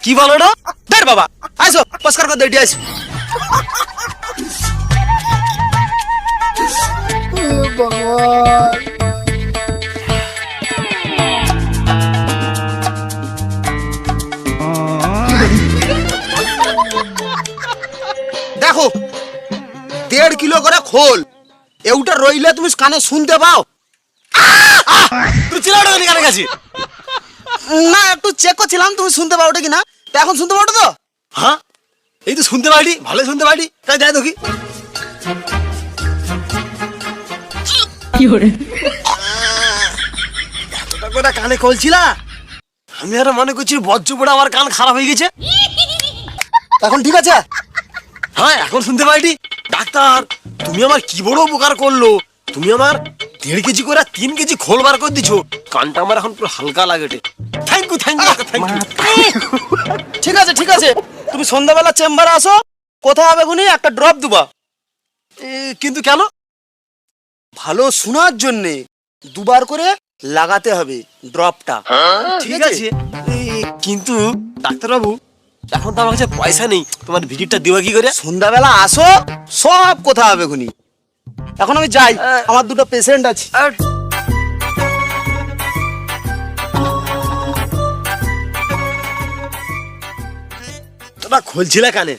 কি বলো না? ধর বাবা, আসো পরিষ্কার করে দিয়ে আসি। দেখো 1.5 কিলো করে খোল, এইটা রইলে তুমি কানে শুনতে পাও। তুই চিলাড়ো নি কানে কাছে? না, একটু চেক করছিলাম তুমি শুনতে পাওটা কিনা। তা এখন শুনতে পাওটা তো? হ্যাঁ, এই তো শুনতে পাইনি, ভালো শুনতে পাইনি। তাই যাই দেখি। এতটা করে কানে কলছিলা, আমি আর মনে করছি বজ্র পড়ে আমার কান খারাপ হয়ে গেছে। এখন ঠিক আছে? হ্যাঁ, এখন শুনতে পাইনি। ডাক্তার, তুমি আমার কি বড় উপকার করলো। তুমি আমার 1.5 কেজি করে 3 কেজি খোল বার করে দিছো। কানটা আমার এখন পুরো হালকা লাগে। Thank you, thank you, thank you. ঠিক আছে, ঠিক আছে, তুমি সন্ধ্যাবেলা চেম্বারে আসো। কোথায় হবে গুনি একটা ড্রপ দেবা। কিন্তু কেন? ভালো শোনার জন্য 2 বার করে লাগাতে হবে ড্রপটা। ঠিক আছে, কিন্তু ডাক্তারবাবু এখন তো আমার কাছে পয়সা নেই, তোমার ভিজিটটা দেওয়া কি করে? সন্ধ্যাবেলা আসো, সব কথা হবে খুনি। এখন আমি যাই, আমার 2টো পেশেন্ট আছে। তোরা খুলছিলে কানে।